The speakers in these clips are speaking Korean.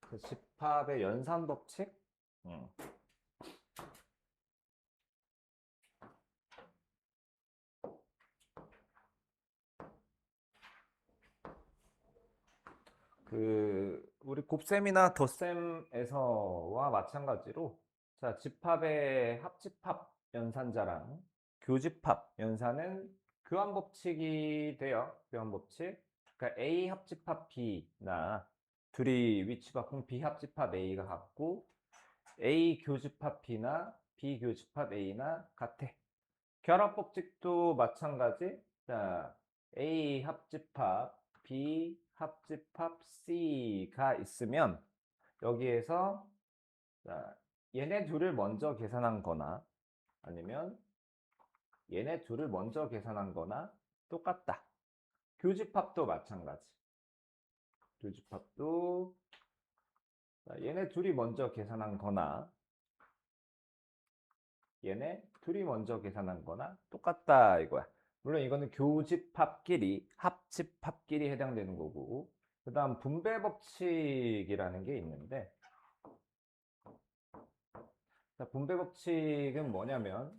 그 집합의 연산 법칙? 음. 우리 곱셈이나 덧셈에서와 마찬가지로 자, 집합의 합집합 연산자랑 교집합 연산은 교환 법칙이 돼요. 교환 법칙. 그러니까 A 합집합 B나 둘이 위치바꾼 B 합집합 A가 같고 A 교집합 B나 B 교집합 A나 같아. 결합 법칙도 마찬가지. 자, A 합집합, B 합집합 C가 있으면 여기에서 자, 얘네 둘을 먼저 계산한 거나 아니면 얘네 둘을 먼저 계산한 거나 똑같다. 교집합도 마찬가지. 교집합도 자, 얘네 둘이 먼저 계산한 거나 얘네 둘이 먼저 계산한 거나 똑같다 이거야. 물론 이거는 교집합끼리, 합집합끼리 해당되는 거고, 그 다음 분배 법칙이라는 게 있는데, 자, 분배 법칙은 뭐냐면,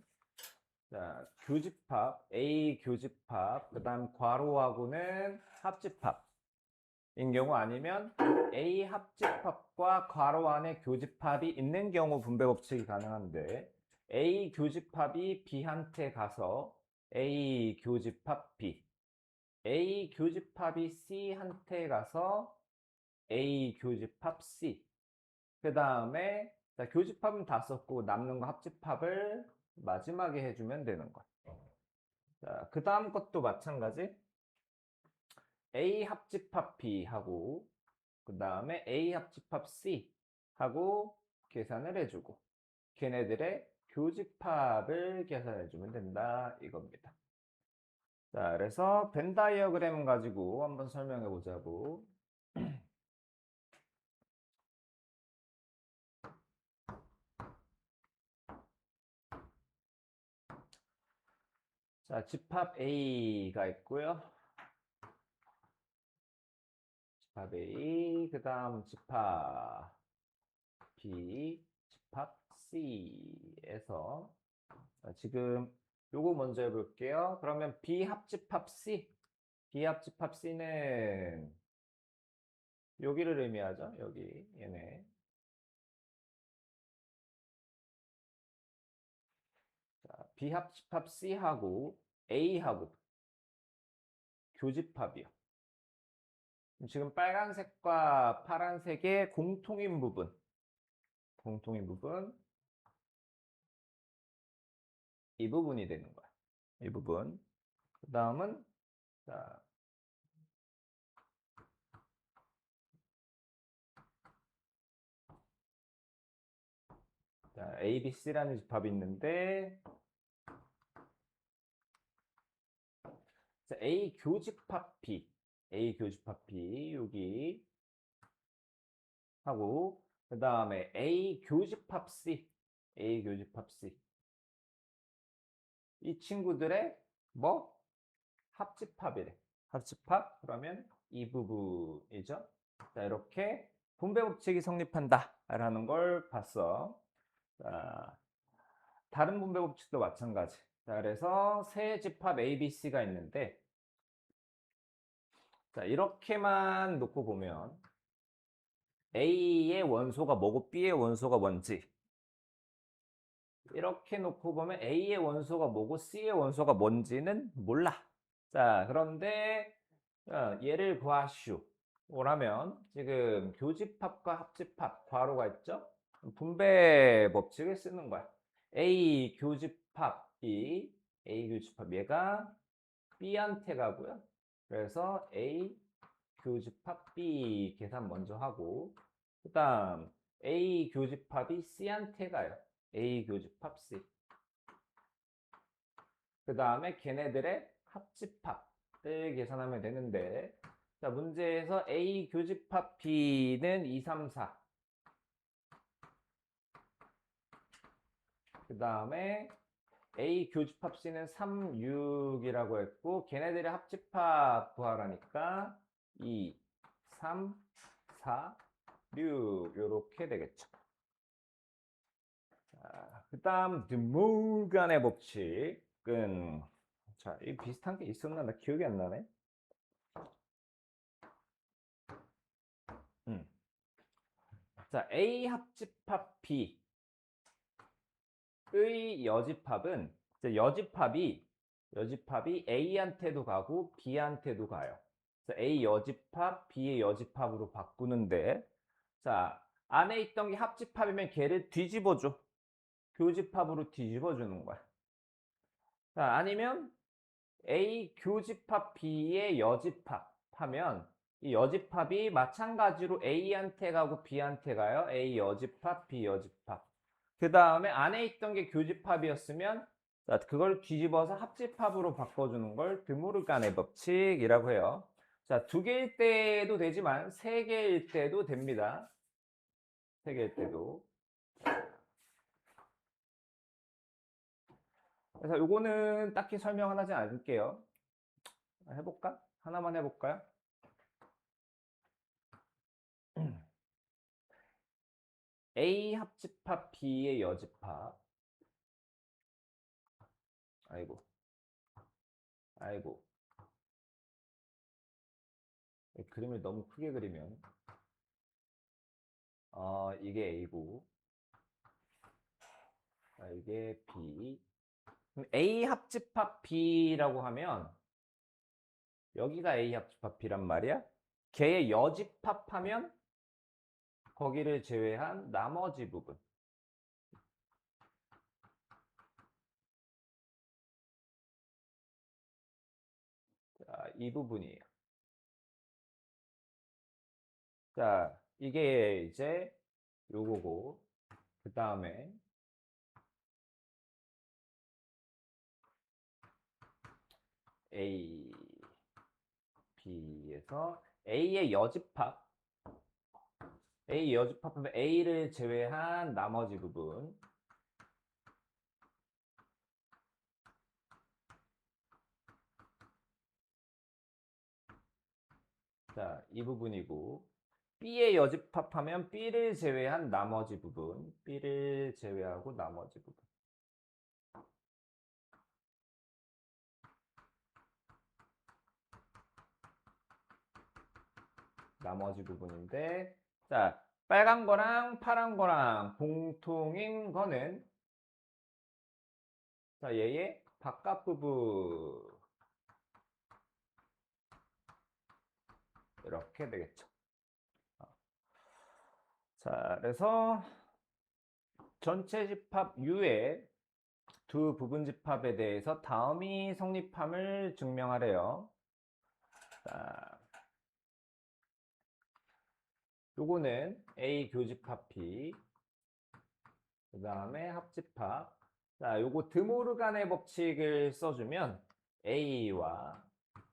자, 교집합, A 교집합, 그 다음 괄호하고는 합집합인 경우 아니면 A 합집합과 괄호 안에 교집합이 있는 경우 분배 법칙이 가능한데, A 교집합이 B한테 가서 A 교집합 B, A 교집합이 C한테 가서 A 교집합 C. 그 다음에 교집합은 다 썼고 남는 거 합집합을 마지막에 해주면 되는 거야. 자, 그 다음 것도 마찬가지. A 합집합 B 하고 그 다음에 A 합집합 C 하고 계산을 해주고 걔네들의 교집합을 계산해주면 된다 이겁니다. 자, 그래서 벤 다이어그램 가지고 한번 설명해 보자고. 자, 집합 A가 있고요. 집합 A, 그 다음 집합 B, 집합 C에서 지금 요거 먼저 해볼게요. 그러면 B 합집합 C, B 합집합 C는 여기를 의미하죠. 여기 얘네. 자, B 합집합 C하고 A하고 교집합이요. 지금 빨간색과 파란색의 공통인 부분, 이 부분이 되는 거야. 이 부분. 그 다음은 자, A, B, C라는 집합이 있는데 자, A 교집합 B, A 교집합 B 여기 하고 그 다음에 A 교집합 C, A 교집합 C 이 친구들의 뭐 합집합이래. 합집합 그러면 이 부분이죠. 자, 이렇게 분배 법칙이 성립한다라는 걸 봤어. 자, 다른 분배 법칙도 마찬가지. 자, 그래서 세 집합 A, B, C가 있는데 자, 이렇게만 놓고 보면 A의 원소가 뭐고 B의 원소가 뭔지 이렇게 놓고 보면 A의 원소가 뭐고 C의 원소가 뭔지는 몰라. 자, 그런데 얘를 구하시오. 라면 지금 교집합과 합집합 괄호가 있죠? 분배 법칙을 쓰는 거야. A 교집합이 A 교집합 얘가 B한테 가고요. 그래서 A 교집합 B 계산 먼저 하고 그 다음 A 교집합이 C한테 가요. A 교집합 C. 그 다음에 걔네들의 합집합을 계산하면 되는데 자, 문제에서 A 교집합 B는 2, 3, 4. 그 다음에 A 교집합 C는 3, 6이라고 했고 걔네들의 합집합 구하라니까 2, 3, 4, 류 요렇게 되겠죠. 자, 그다음 드물간의 법칙은 자, 이 비슷한 게 있었나? 나 기억이 안 나네. 음. 자, A 합집합 B의 여집합은 이제 여집합이 A한테도 가고 B한테도 가요. 그래서 A 여집합, B의 여집합으로 바꾸는데 자, 안에 있던 게 합집합이면 걔를 뒤집어줘. 교집합으로 뒤집어 주는 거야. 자, 아니면 A 교집합 B의 여집합 하면 이 여집합이 마찬가지로 A한테 가고 B한테 가요. A 여집합, B 여집합. 그 다음에 안에 있던 게 교집합이었으면 자, 그걸 뒤집어서 합집합으로 바꿔주는 걸 드모르간의 법칙이라고 해요. 자, 두 개일 때도 되지만 세 개일 때도 됩니다. 세 개일 때도. 그래서 요거는 딱히 설명은 하지 않을게요. 해볼까? 하나만 해볼까요? A 합집합 B의 여집합. 아이고, 아이고. 그림을 너무 크게 그리면 이게 A고 이게 B. 그럼 A 합집합 B라고 하면 여기가 A 합집합 B란 말이야. 걔의 여집합하면 거기를 제외한 나머지 부분. 자, 이 부분이에요. 자, 이게 이제 요거고 그 다음에 A, B에서 A의 여집합 A 여집합하면 A를 제외한 나머지 부분. 자, 이 부분이고 B의 여집합하면 B를 제외한 나머지 부분. B를 제외하고 나머지 부분. 나머지 부분인데 자, 빨간 거랑 파란 거랑 공통인 거는 자, 얘의 바깥 부분. 이렇게 되겠죠. 자, 그래서 전체 집합 U의 두 부분 집합에 대해서 다음이 성립함을 증명하래요. 자, 요거는 A 교집합 B, 그 다음에 합집합. 자, 요거 드모르간의 법칙을 써주면 A와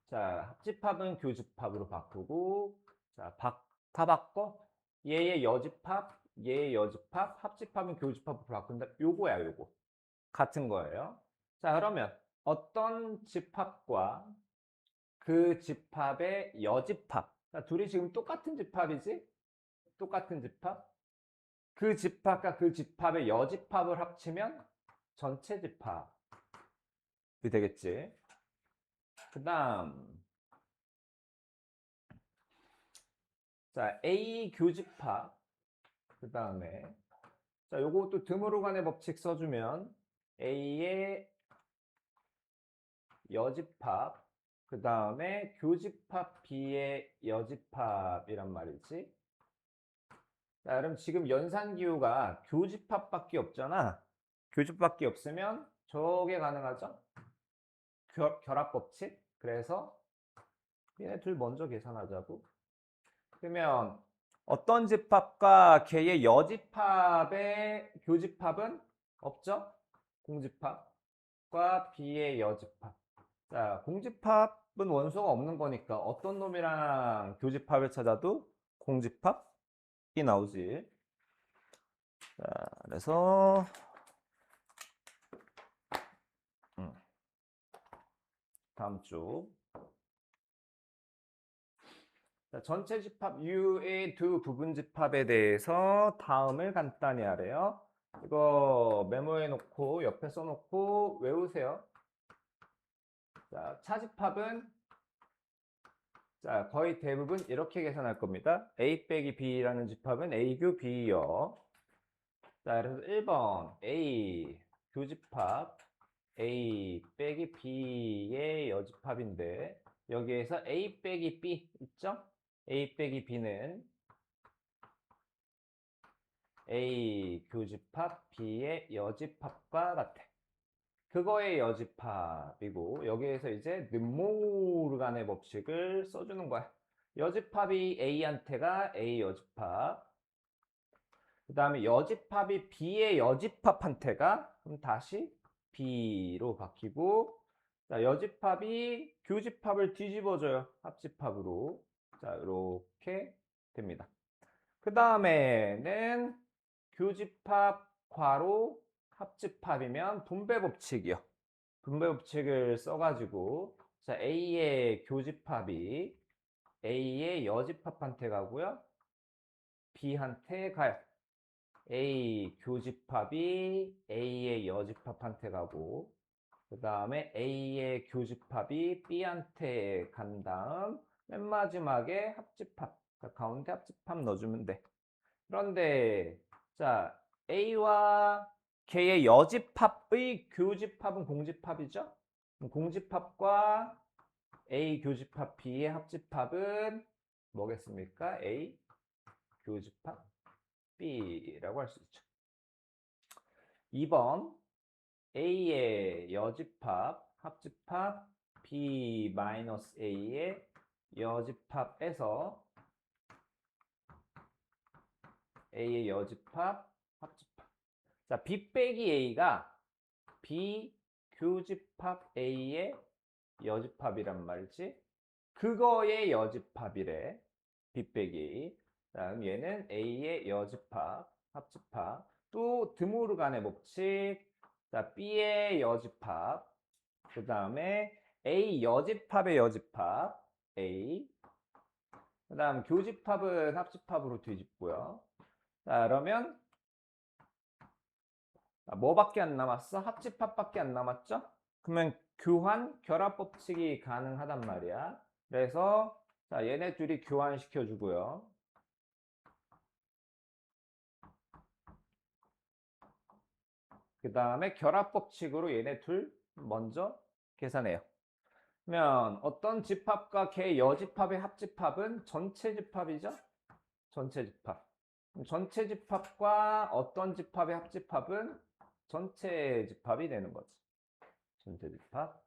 자, 합집합은 교집합으로 바꾸고 자, 다 바꿔? 얘의 여집합, 얘의 여집합, 합집합은 교집합으로 바꾼다. 요거야, 요거. 같은 거예요. 자, 그러면 어떤 집합과 그 집합의 여집합. 자, 둘이 지금 똑같은 집합이지? 똑같은 집합. 그 집합과 그 집합의 여집합을 합치면 전체 집합이 되겠지. 그 다음, 자, A 교집합. 그 다음에, 자, 요것도 드모르간의 법칙 써주면 A의 여집합, 그 다음에 교집합 B의 여집합이란 말이지. 자, 그럼 지금 연산기호가 교집합밖에 없잖아. 교집합밖에 없으면 저게 가능하죠? 결합법칙. 그래서 얘네 둘 먼저 계산하자고. 그러면 어떤 집합과 걔의 여집합의 교집합은 없죠? 공집합과 B의 여집합. 자, 공집합은 원소가 없는 거니까 어떤 놈이랑 교집합을 찾아도 공집합이 나오지. 자, 그래서 다음 주 자, 전체 집합 U의 두 부분 집합에 대해서 다음을 간단히 하래요. 이거 메모해 놓고 옆에 써놓고 외우세요. 자, 차집합은 자, 거의 대부분 이렇게 계산할 겁니다. A 빼기 B라는 집합은 A 교 B요. 자, 그래서 1번 A 교집합 A 빼기 B의 여집합인데 여기에서 A 빼기 B 있죠? A 빼기 B는 A 교집합 B의 여집합과 같아. 그거의 여집합이고 여기에서 이제 르모르간의 법칙을 써주는 거야. 여집합이 A한테가 A 여집합, 그 다음에 여집합이 B의 여집합한테가 그럼 다시 B로 바뀌고, 자, 여집합이 교집합을 뒤집어줘요. 합집합으로. 자, 이렇게 됩니다. 그 다음에는 교집합 괄호 합집합이면 분배 법칙이요. 분배 법칙을 써가지고 자, A의 교집합이 A의 여집합한테 가고요. B한테 가요. A 교집합이 A의 여집합한테 가고 그 다음에 A의 교집합이 B한테 간 다음 맨 마지막에 합집합, 가운데 합집합 넣어주면 돼. 그런데 자, A와 K의 여집합의 교집합은 공집합이죠? 공집합과 A 교집합 B의 합집합은 뭐겠습니까? A 교집합 B라고 할 수 있죠. 2번 A의 여집합 합집합 B-A의 여집합에서 A의 여집합 합집합. 자, B 빼기 A가 B 교집합 A의 여집합이란 말이지. 그거의 여집합이래. B 빼기 A. 자, 그럼 얘는 A의 여집합, 합집합. 또 드모르간의 법칙. 자, B의 여집합. 그 다음에 A 여집합의 여집합. A. 그 다음 교집합은 합집합으로 뒤집고요. 자, 그러면 뭐밖에 안 남았어? 합집합밖에 안 남았죠? 그러면 교환, 결합 법칙이 가능하단 말이야. 그래서 자, 얘네 둘이 교환시켜 주고요. 그 다음에 결합 법칙으로 얘네 둘 먼저 계산해요. 그러면 어떤 집합과 걔 여집합의 합집합은 전체 집합이죠? 전체 집합. 전체 집합과 어떤 집합의 합집합은 전체 집합이 되는 거지. 전체 집합.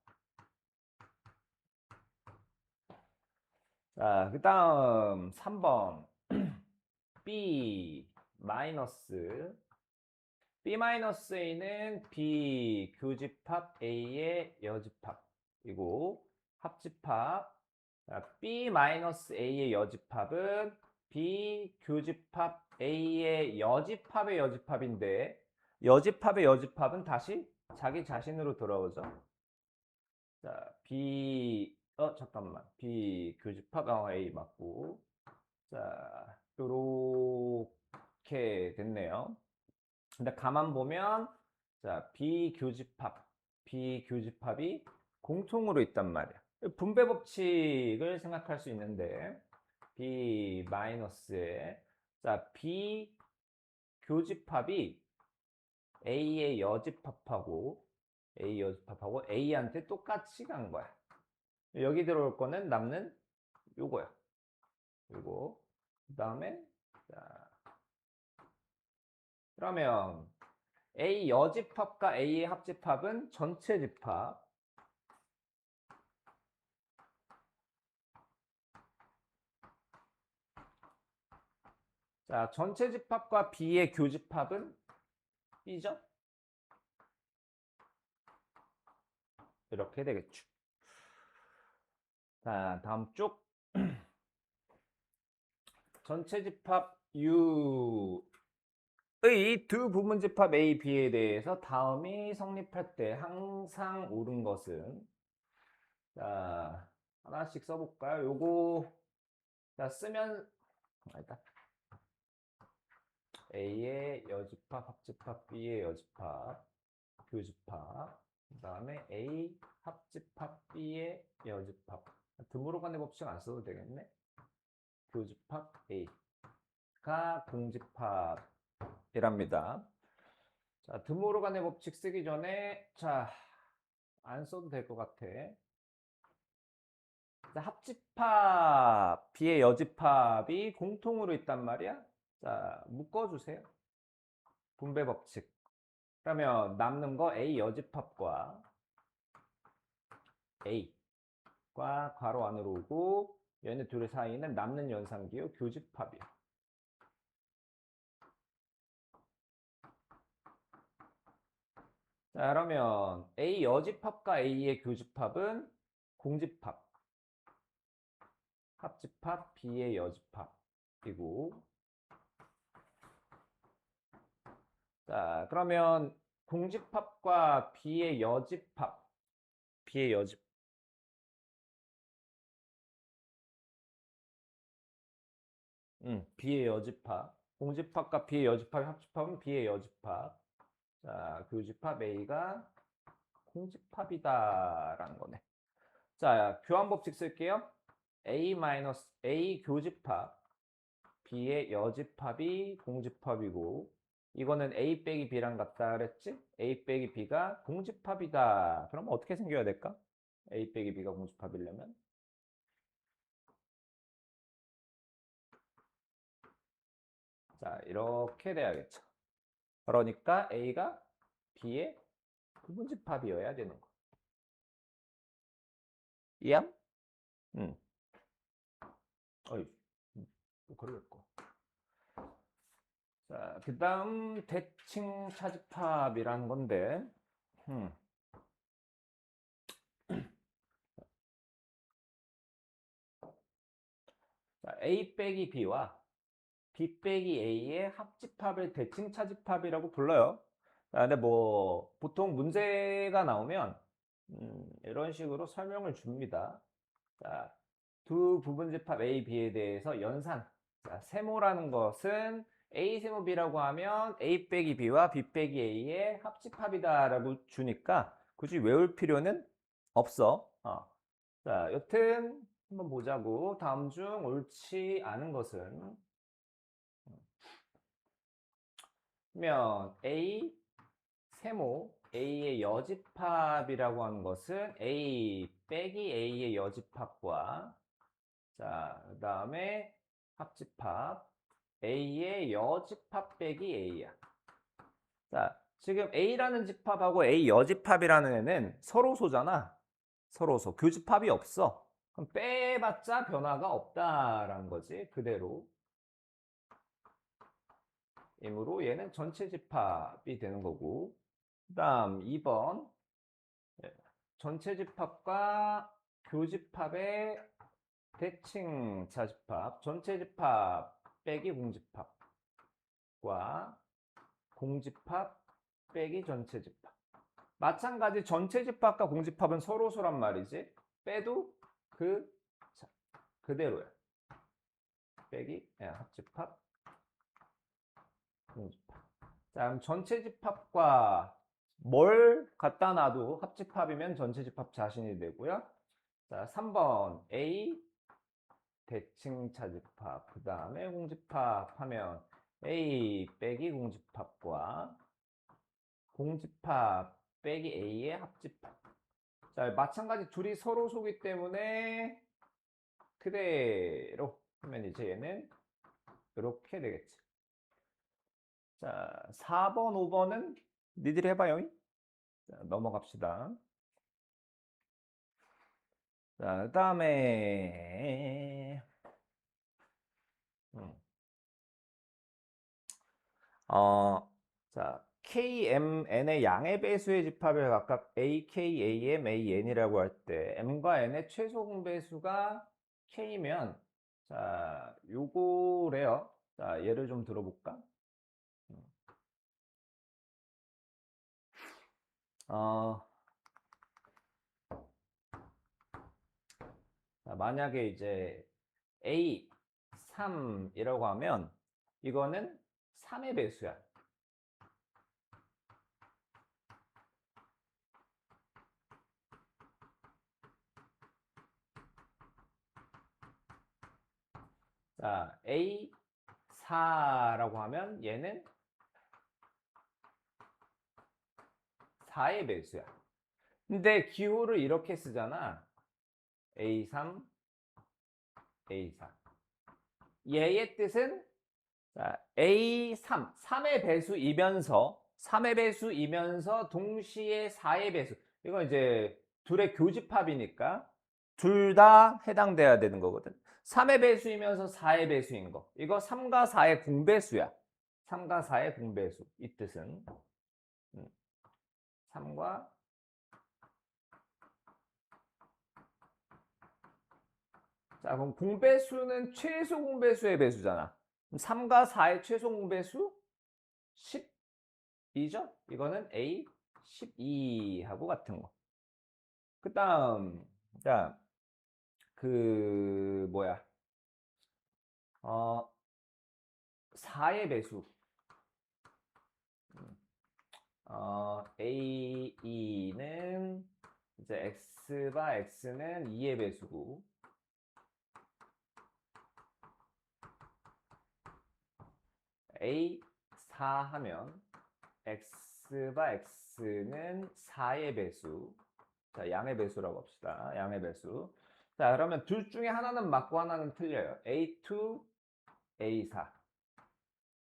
자, 그 다음 3번 B 마이너스 B-A는 B 교집합 A의 여집합이고 합집합 B-A의 여집합은 B 교집합 A의 여집합의 여집합인데 여집합의 여집합은 다시 자기 자신으로 돌아오죠. 자, 잠깐만. B 교집합 A 맞고 자, 요렇게 됐네요. 근데 가만 보면 자, 비교집합이 공통으로 있단 말이야. 분배 법칙을 생각할 수 있는데 B 마이너스에 자, 비교집합이 A의 여집합하고 A한테 똑같이 간 거야. 여기 들어올 거는 남는 요거야. 요거. 그다음에 자, 그러면 A 여집합과 A의 합집합은 전체 집합. 자, 전체 집합과 B의 교집합은 B죠? 이렇게 되겠죠. 자, 다음 쪽. 전체 집합 U의 두 부분 집합 A, B에 대해서 다음이 성립할 때 항상 옳은 것은 자, 하나씩 써볼까요? 요거 자, 쓰면, 일단 A의 여집합, 합집합, B의 여집합, 교집합, 그 다음에 A 합집합, B의 여집합. 드모로간의 법칙 안 써도 되겠네. 교집합 A가 공집합이랍니다. 자, 드모로간의 법칙 쓰기 전에, 자, 안 써도 될 것 같아. 자, 합집합, B의 여집합이 공통으로 있단 말이야. 자, 묶어주세요. 분배 법칙. 그러면 남는 거 A 여집합과 A과 괄호 안으로 오고 얘네 둘 사이는 남는 연산기호 교집합이야. 자, 그러면 A 여집합과 A의 교집합은 공집합, 합집합, B의 여집합이고, 자, 그러면 공집합과 B의 여집합, B의 여집, B의 여집합, 공집합과 B의 여집합의 합집합은 B의 여집합. 자, 교집합 A가 공집합이다라는 거네. 자, 교환법칙 쓸게요. A 교집합, B의 여집합이 공집합이고, 이거는 A 빼기 B랑 같다 그랬지? A 빼기 B가 공집합이다. 그럼 어떻게 생겨야 될까? A 빼기 B가 공집합이려면? 자, 이렇게 돼야겠죠. 그러니까 A가 B의 부분집합이어야 되는 거. 이해함? 응. 어이, 또 그러겠고. 자, 그 다음 대칭 차집합이라는 건데, 음. 자, A 빼기 B와 B 빼기 A의 합집합을 대칭 차집합이라고 불러요. 자, 근데 뭐 보통 문제가 나오면 이런 식으로 설명을 줍니다. 자, 두 부분집합 A, B에 대해서 연산. 자, 세모라는 것은 A 세모 B라고 하면 A 빼기 B와 B 빼기 A의 합집합이다라고 주니까 굳이 외울 필요는 없어. 자, 여튼 한번 보자고. 다음 중 옳지 않은 것은 면 A 세모 A의 여집합이라고 하는 것은 A 빼기 A의 여집합과 자, 그 다음에 합집합 A의 여집합 빼기 A야. 자, 지금 A라는 집합하고 A 여집합이라는 애는 서로소잖아. 서로소. 교집합이 없어. 그럼 빼봤자 변화가 없다라는 거지. 그대로. 이므로 얘는 전체 집합이 되는 거고. 그 다음 2번. 전체 집합과 교집합의 대칭 차집합. 전체 집합 빼기 공집합과 공집합 빼기 전체 집합. 마찬가지 전체 집합과 공집합은 서로소란 말이지. 빼도 그대로야. 빼기 합집합, 공집합. 자, 그럼 전체 집합과 뭘 갖다 놔도 합집합이면 전체 집합 자신이 되고요. 자, 3번 A 대칭 차집합, 그 다음에 공집합 하면 A 빼기 공집합과 공집합 빼기 A의 합집합. 자, 마찬가지 둘이 서로 소기 때문에 그대로 하면 이제 얘는 이렇게 되겠지. 자, 4번, 5번은 니들이 해봐요. 자, 넘어갑시다. 자, 그 다음에 음. 자, KMN의 양의 배수의 집합을 각각 AK, AM, AN이라고 할 때 M과 N의 최소 공배수가 K면 자, 요거래요. 자, 예를 좀 들어볼까? 음. 어, 자, 만약에 이제 A A3이라고 하면 이거는 3의 배수야. 자, A4라고 하면 얘는 4의 배수야. 근데 기호를 이렇게 쓰잖아. A3, A4. 얘의 뜻은 자, A3, 3의 배수이면서 동시에 4의 배수. 이건 이제 둘의 교집합이니까 둘 다 해당돼야 되는 거거든. 3의 배수이면서 4의 배수인 거. 이거 3과 4의 공배수야. 3과 4의 공배수. 이 뜻은 3과 자, 그럼 공배수는 최소 공배수의 배수잖아. 그럼 3과 4의 최소 공배수 12죠? 이거는 A 12하고 같은 거. 그 다음, 자, 뭐야. 4의 배수. A2는 이제 X바 X는 2의 배수고, A4 하면 X바 X는 4의 배수. 자, 양의 배수라고 합시다. 양의 배수. 자, 그러면 둘 중에 하나는 맞고 하나는 틀려요. A2, A4.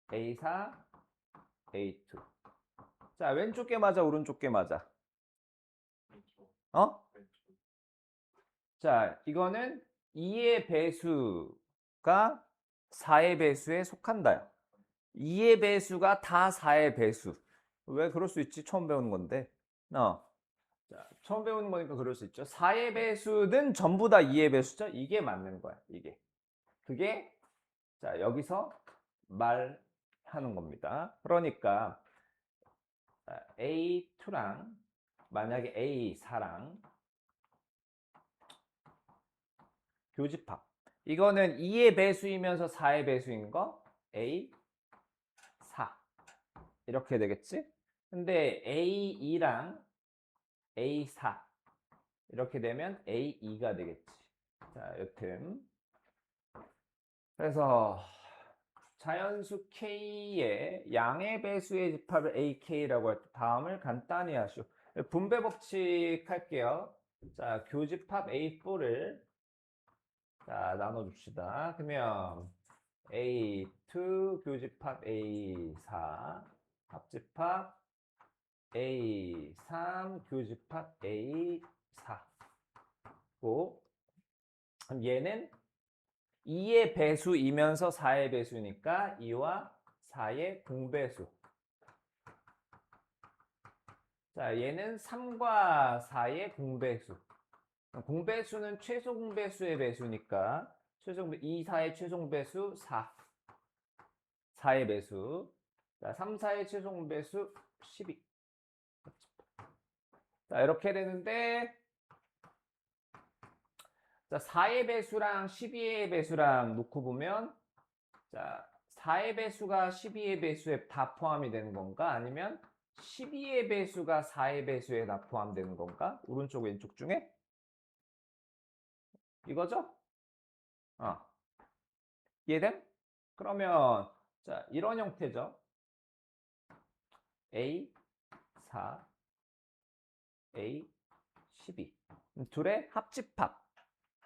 A4, A2. 자, 왼쪽 게 맞아, 오른쪽 게 맞아? 어? 자, 이거는 2의 배수가 4의 배수에 속한다요. 2의 배수가 다 4의 배수. 왜 그럴 수 있지? 처음 배우는 건데. 자, 처음 배우는 거니까 그럴 수 있죠. 4의 배수는 전부 다 2의 배수죠? 이게 맞는 거야, 이게. 그게, 자, 여기서 말하는 겁니다. 그러니까, A2랑, 만약에 A4랑 교집합. 이거는 2의 배수이면서 4의 배수인 거, A4. 이렇게 되겠지? 근데 A2랑 A4. 이렇게 되면 A2가 되겠지. 자, 여튼. 그래서 자연수 K의 양의 배수의 집합을 AK라고 할 때 다음을 간단히 하시오. 분배 법칙 할게요. 자, 교집합 A4를 자, 나눠줍시다. 그러면 A2 교집합 A4 합집합 A3 교집합 A4 고 얘는 2의 배수이면서 4의 배수니까 2와 4의 공배수. 자, 얘는 3과 4의 공배수. 공배수는 최소 공배수의 배수니까 2, 4의 최소 공배수 4. 4의 배수. 자, 3, 4의 최소 공배수 12. 자, 이렇게 되는데 자, 4의 배수랑 12의 배수랑 놓고 보면 자, 4의 배수가 12의 배수에 다 포함이 되는 건가? 아니면 12의 배수가 4의 배수에 다 포함되는 건가? 오른쪽 왼쪽 중에? 이거죠? 어. 이해됨? 그러면 자, 이런 형태죠. A 4, A 12. 둘의 합집합.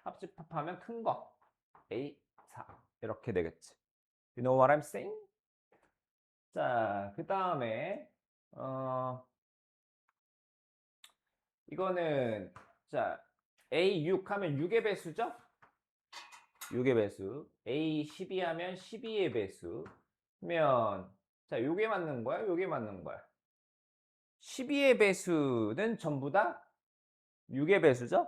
합집합하면 큰 거. A 4. 이렇게 되겠지. You know what I'm saying? 자, 그 다음에 이거는 자 A6 하면 6의 배수죠? 6의 배수. A12 하면 12의 배수. 그러면 자 요게 맞는 거야? 요게 맞는 거야? 12의 배수는 전부 다 6의 배수죠?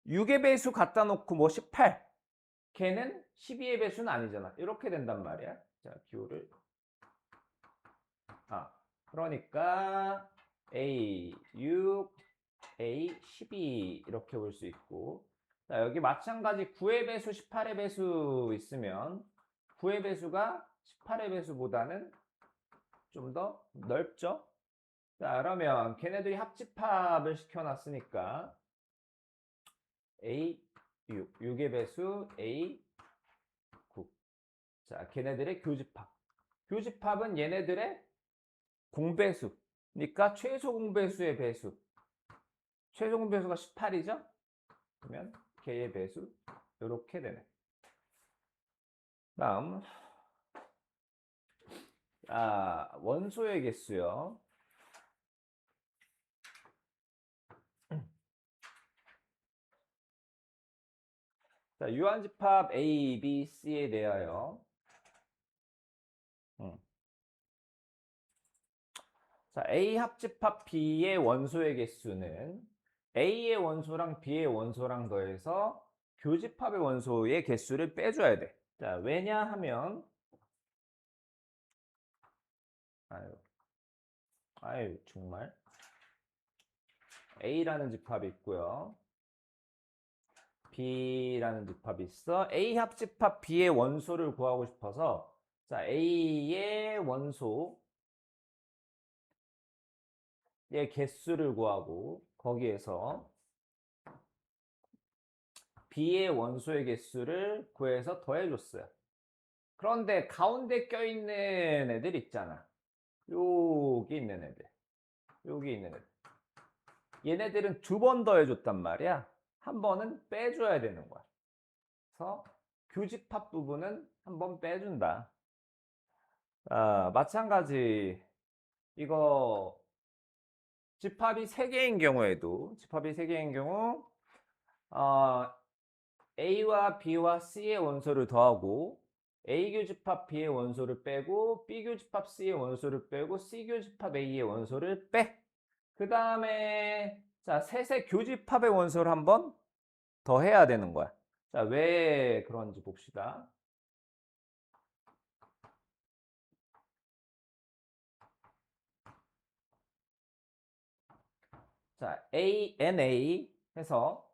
6의 배수 갖다 놓고 뭐 18. 걔는 12의 배수는 아니잖아. 이렇게 된단 말이야. 자, 기호를 그러니까 A6 A12 이렇게 볼 수 있고 자, 여기 마찬가지 9의 배수 18의 배수 있으면 9의 배수가 18의 배수보다는 좀 더 넓죠? 자, 그러면 걔네들이 합집합을 시켜놨으니까 A 6의 배수 A 9. 자, 걔네들의 교집합. 교집합은 얘네들의 공배수니까 최소 공배수의 배수. 최소 공배수가 18이죠? 그러면 걔의 배수 이렇게 되네. 다음 원소의 개수요. 자, 유한집합 A, B, C에 대하여 자, A 합집합 B의 원소의 개수는 A의 원소랑 B의 원소랑 더해서 교집합의 원소의 개수를 빼줘야 돼. 자, 왜냐하면 아유 정말 A라는 집합이 있고요. B라는 집합이 있어. A 합집합 B의 원소를 구하고 싶어서 자, A의 원소의 개수를 구하고 거기에서 B의 원소의 개수를 구해서 더해줬어요. 그런데 가운데 껴있는 애들 있잖아. 여기 있는 애들. 여기 있는 애들. 얘네들은 두 번 더해줬단 말이야. 한 번은 빼줘야 되는 거야. 그래서 교집합 부분은 한 번 빼준다. 마찬가지 이거 집합이 3개인 경우에도 집합이 3개인 경우 A와 B와 C의 원소를 더하고 A 교집합 B의 원소를 빼고 B 교집합 C의 원소를 빼고 C 교집합 A의 원소를 빼. 그 다음에 자, 셋의 교집합의 원소를 한번 더 해야 되는 거야. 자, 왜 그런지 봅시다. 자, A, NA 해서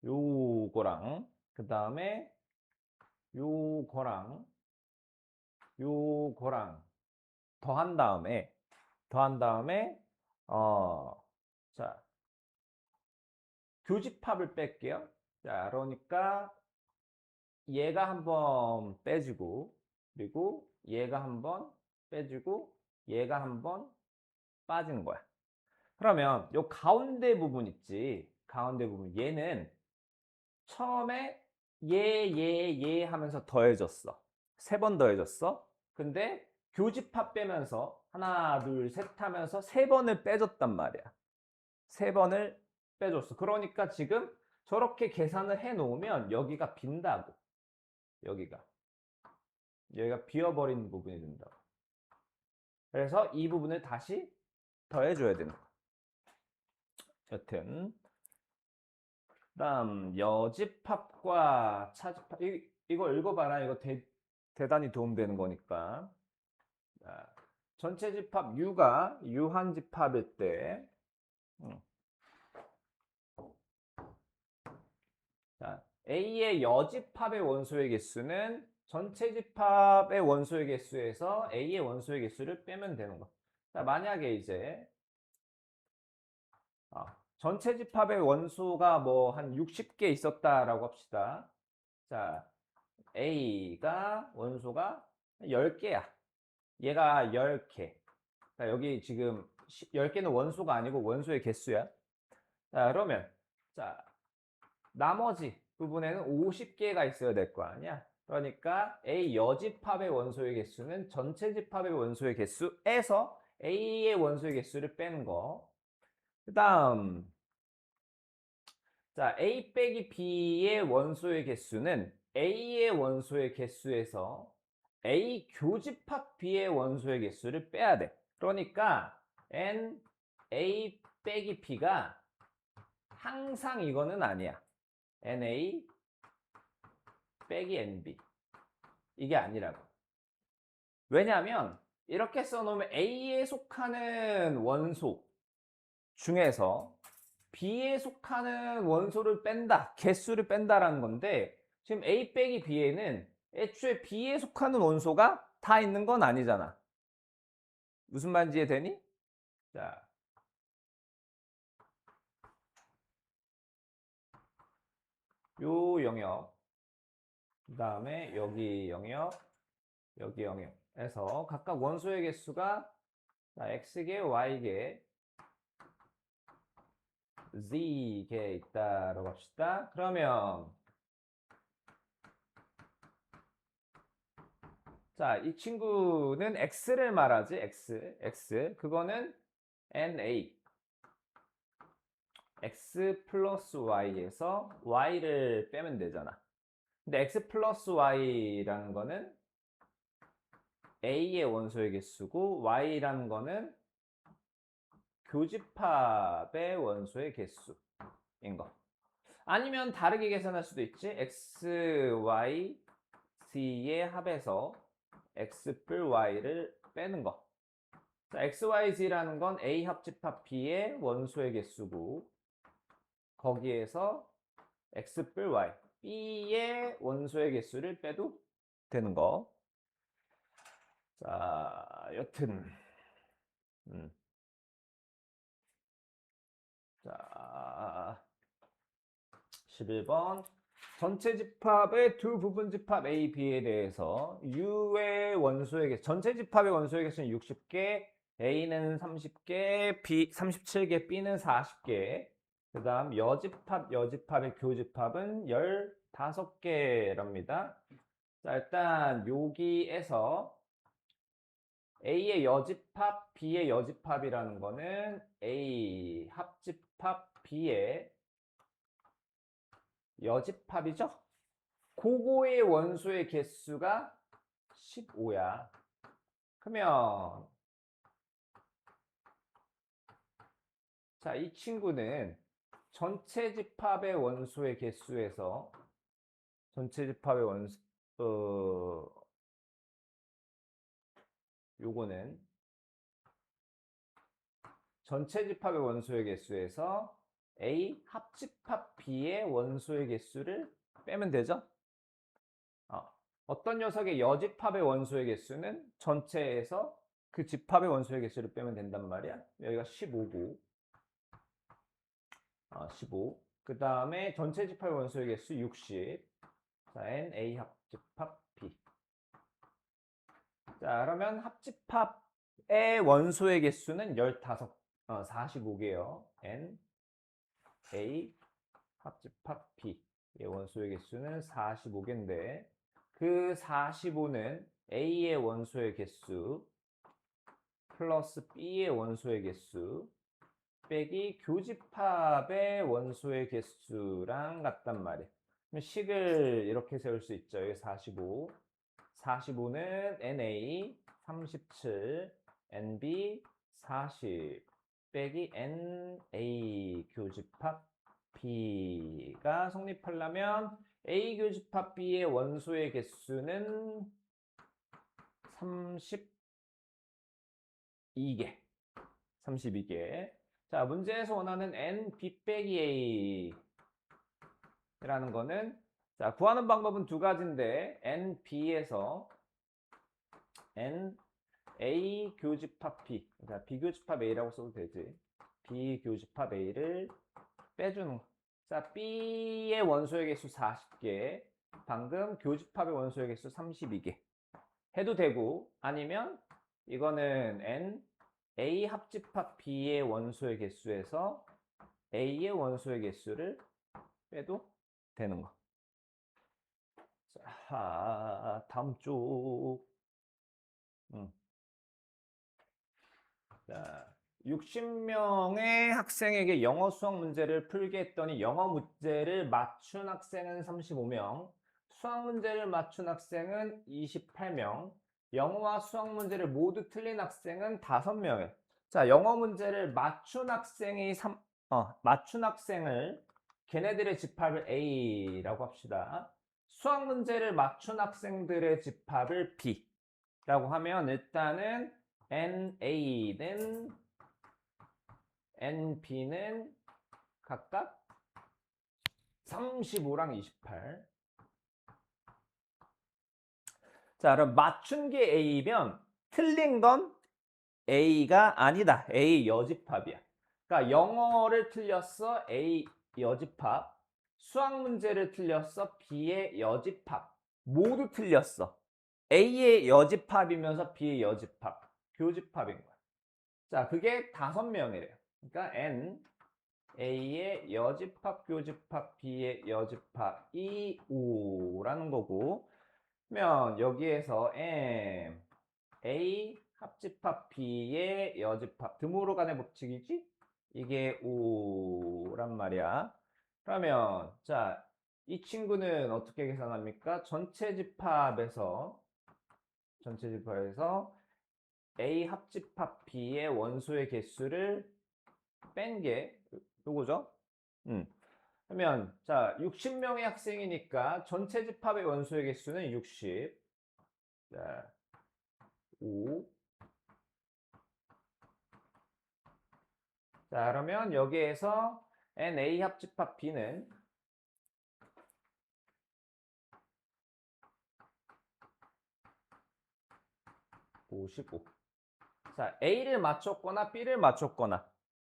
요거랑 그 다음에 요거랑 더한 다음에 자, 교집합을 뺄게요. 자, 그러니까 얘가 한번 빼주고 그리고 얘가 한번 빼주고 얘가 한번 빠지는 거야. 그러면 요 가운데 부분 있지. 가운데 부분 얘는 처음에 얘 하면서 더해졌어. 3번 더해졌어. 근데 교집합 빼면서 하나 둘 셋 하면서 3번을 빼줬단 말이야. 3번을 빼줬어. 그러니까 지금 저렇게 계산을 해 놓으면 여기가 빈다고. 여기가 비어버린 부분이 된다고. 그래서 이 부분을 다시 더해줘야 되는 거야. 여튼 다음 여집합과 차집합 이거 읽어봐라. 이거 대단히 도움되는 거니까. 전체 집합 U가 유한집합일 때 자, A의 여집합의 원소의 개수는 전체 집합의 원소의 개수에서 A의 원소의 개수를 빼면 되는 거. 자, 만약에 이제 전체 집합의 원소가 뭐 한 60개 있었다라고 합시다. 자, A가 원소가 10개야. 얘가 10개. 자, 여기 지금 10개는 원소가 아니고 원소의 개수야. 자, 그러면 자, 나머지 부분에는 50개가 있어야 될 거 아니야. 그러니까 A 여집합의 원소의 개수는 전체 집합의 원소의 개수에서 A의 원소의 개수를 빼는 거. 그 다음 자, A 빼기 B의 원소의 개수는 A의 원소의 개수에서 A 교집합 B의 원소의 개수를 빼야 돼. 그러니까 N A 빼기 B가 항상 이거는 아니야. NA 빼기 NB 이게 아니라고. 왜냐하면 이렇게 써놓으면 A에 속하는 원소 중에서 B에 속하는 원소를 뺀다, 개수를 뺀다라는 건데 지금 A 빼기 B에는 애초에 B에 속하는 원소가 다 있는 건 아니잖아. 무슨 말인지 이해되니? 자, 요 영역, 그 다음에 여기 영역, 여기 영역에서 각각 원소의 개수가 X개, Y개, Z개 있다라고 합시다. 그러면 자, 이 친구는 X를 말하지. X. 그거는 NA. X 플러스 Y에서 Y를 빼면 되잖아. 근데 X 플러스 Y라는 거는 A의 원소의 개수고 Y라는 거는 교집합의 원소의 개수인 거. 아니면 다르게 계산할 수도 있지. X, Y, Z의 합에서 X 뿔 Y를 빼는 거. 자, X, Y, Z라는 건 A 합집합 B의 원소의 개수고 거기에서 X 뿔 Y, B의 원소의 개수를 빼도 되는 거. 자, 여튼 자, 11번 전체 집합의 두 부분 집합 A, B에 대해서 U의 원소의 개수, 전체 집합의 원소의 개수는 60개, A는 30개, B 37개, B는 40개. 그 다음 여집합의 교집합은 15개랍니다. 자, 일단 여기에서 A의 여집합, B의 여집합이라는 거는 A 합집합 B의 여집합이죠? 그거의 원소의 개수가 15야. 그러면 자, 이 친구는 전체 집합의 원소의 개수에서 전체 집합의 원소 요거는 전체 집합의 원소의 개수에서 A 합집합 B의 원소의 개수를 빼면 되죠? 어떤 녀석의 여집합의 원소의 개수는 전체에서 그 집합의 원소의 개수를 빼면 된단 말이야. 여기가 15고 15. 그 다음에 전체 집합의 원소의 개수 60. 자, N, A 합집합 B. 자, 그러면 합집합의 원소의 개수는 45개요. N, A 합집합 B. 의 원소의 개수는 45개인데 그 45는 A의 원소의 개수 플러스 B의 원소의 개수 빼기 교집합의 원소의 개수랑 같단 말이에요. 그럼 식을 이렇게 세울 수 있죠. 여기 45. 45는 NA 37, NB 40 빼기 NA 교집합 B가 성립하려면 A 교집합 B의 원소의 개수는 32개. 32개. 자, 문제에서 원하는 N, B 빼기 A라는 거는 자, 구하는 방법은 두 가지인데 N, B에서 N, A 교집합 B. 자, B 교집합 A라고 써도 되지. B 교집합 A를 빼주는 거. 자, B의 원소의 개수 40개. 방금 교집합의 원소의 개수 32개. 해도 되고 아니면 이거는 N, A 합집합 B의 원소의 개수에서 A의 원소의 개수를 빼도 되는 거. 자, 다음 쪽. 자, 60명의 학생에게 영어 수학 문제를 풀게 했더니 영어 문제를 맞춘 학생은 35명, 수학 문제를 맞춘 학생은 28명, 영어와 수학 문제를 모두 틀린 학생은 5명이에요. 자, 영어 문제를 맞춘 학생이 맞춘 학생을 걔네들의 집합을 A라고 합시다. 수학 문제를 맞춘 학생들의 집합을 B라고 하면 일단은 NA는 NB는 각각 35랑 28. 자, 그럼 맞춘 게 A면 틀린 건 A가 아니다. A 여집합이야. 그러니까 영어를 틀렸어. A 여집합. 수학 문제를 틀렸어. B의 여집합. 모두 틀렸어. A의 여집합이면서 B의 여집합. 교집합인 거야. 자, 그게 5명이래요. 그러니까 N, A의 여집합, 교집합, B의 여집합이 5라는 거고, 그러면 여기에서 M, A 합집합 B의 여집합 드모로 간의 법칙이지? 이게 5란 말이야. 그러면 자, 이 친구는 어떻게 계산합니까? 전체 집합에서 A 합집합 B의 원소의 개수를 뺀 게 요거죠? 그러면 자, 60명의 학생이니까 전체 집합의 원소의 개수는 60. 자, 5. 자, 그러면 여기에서 NA 합집합 B는 55. 자, A를 맞췄거나 B를 맞췄거나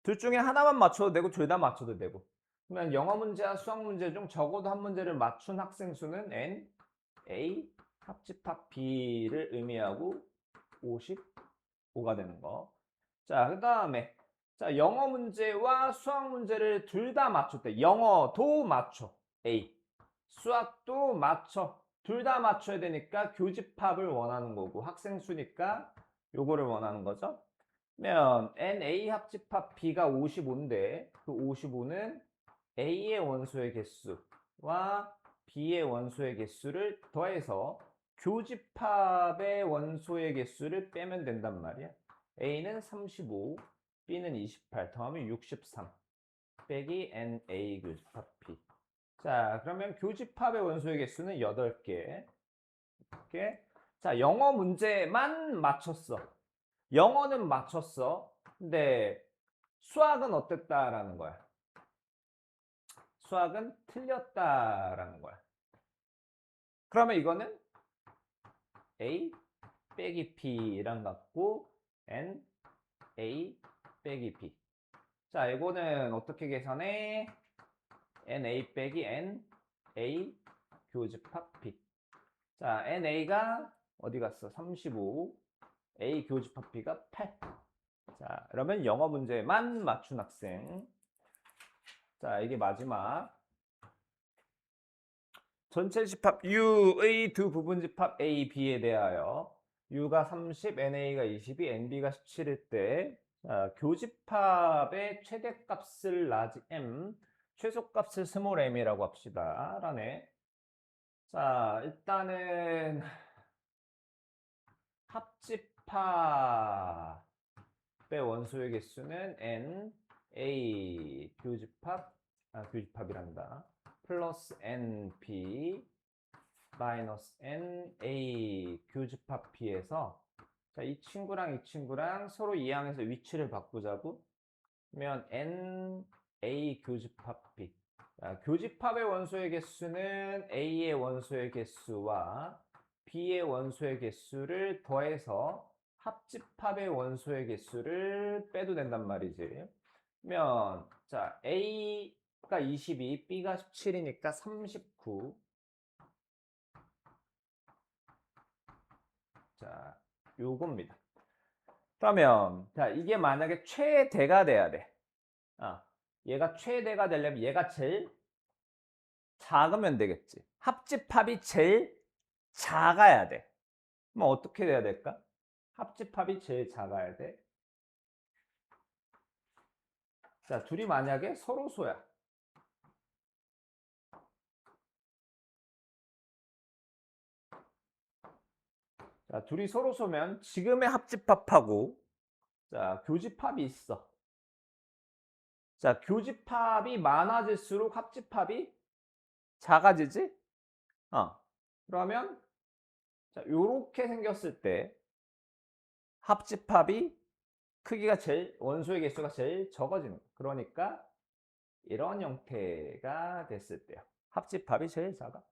둘 중에 하나만 맞춰도 되고 둘 다 맞춰도 되고. 그러면 영어 문제와 수학 문제 중 적어도 한 문제를 맞춘 학생 수는 N, A 합집합 B를 의미하고 55가 되는 거. 자, 그 다음에 자, 영어 문제와 수학 문제를 둘 다 맞췄대. 영어도 맞춰. A. 수학도 맞춰. 둘 다 맞춰야 되니까 교집합을 원하는 거고 학생 수니까 요거를 원하는 거죠. 그러면 NA 합집합 B가 55인데 그 55는 A의 원소의 개수와 B의 원소의 개수를 더해서 교집합의 원소의 개수를 빼면 된단 말이야. A는 35, B는 28, 더하면 63 빼기 NA 교집합 B. 자, 그러면 교집합의 원소의 개수는 8개. 이렇게. 자, 영어 문제만 맞췄어. 영어는 맞췄어. 근데 수학은 어땠다라는 거야. 수학은 틀렸다라는 거야. 그러면 이거는 A 빼기 B랑 같고 N A 빼기 B. 자, 이거는 어떻게 계산해? NA 빼기 NA 교집합 B. 자, NA가 어디 갔어? 35. A 교집합 B가 8. 자, 그러면 영어 문제만 맞춘 학생. 자, 이게 마지막. 전체 집합 U의 두 부분 집합 A, B에 대하여 U가 30, NA가 22, NB가 17일 때 자, 교집합의 최대값을 large M, 최소값을 small m이라고 합시다. 라네. 자, 일단은 합집합의 원소의 개수는 N, A 교집합이란다. 플러스 NP 마이너스 NA 교집합 B에서 자, 이 친구랑 이 친구랑 서로 이항해서 위치를 바꾸자고 그러면 NA 교집합 B. 자, 교집합의 원소의 개수는 A의 원소의 개수와 B의 원소의 개수를 더해서 합집합의 원소의 개수를 빼도 된단 말이지. 그러면 자, A가 22, B가 17이니까 39. 자, 요겁니다. 그러면 자, 이게 만약에 최대가 돼야 돼. 얘가 최대가 되려면 얘가 제일 작으면 되겠지. 합집합이 제일 작아야 돼. 그럼 어떻게 돼야 될까? 합집합이 제일 작아야 돼. 자, 둘이 만약에 서로 소야. 자, 둘이 서로 소면 지금의 합집합하고 자, 교집합이 있어. 자, 교집합이 많아질수록 합집합이 작아지지? 그러면 자, 요렇게 생겼을 때 합집합이 크기가 제일 원소의 개수가 제일 적어지는 거야. 그러니까 이런 형태가 됐을 때요. 합집합이 제일 작아.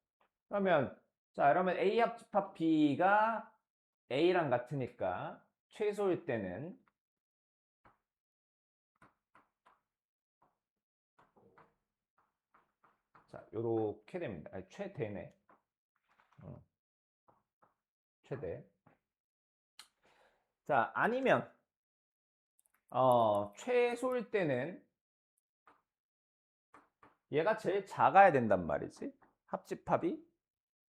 그러면 자, 그러면 A 합집합 B가 A랑 같으니까 최소일 때는 자, 요렇게 됩니다. 아니, 최대네. 최대. 자, 아니면 최소일 때는 얘가 제일 작아야 된단 말이지. 합집합이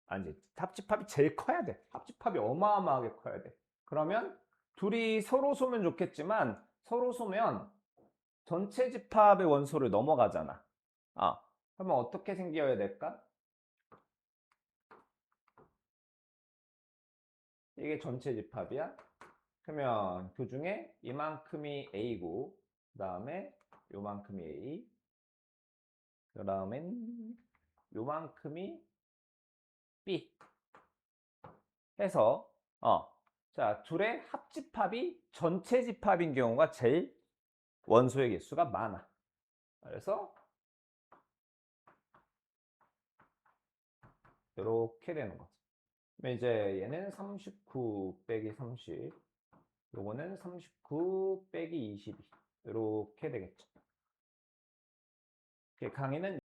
아니, 합집합이 제일 커야 돼. 합집합이 어마어마하게 커야 돼. 그러면 둘이 서로 쏘면 좋겠지만 서로 쏘면 전체 집합의 원소를 넘어가잖아. 그러면 어떻게 생겨야 될까? 이게 전체 집합이야. 그러면 그 중에 이만큼이 A고, 그 다음에 요만큼이 A, 그 다음엔 요만큼이 B 해서 자, 둘의 합집합이 전체 집합인 경우가 제일 원소의 개수가 많아. 그래서 이렇게 되는 거지. 그럼 이제 얘는 39 빼기 30, 요거는 39 빼기 22 이렇게 되겠죠. 강의는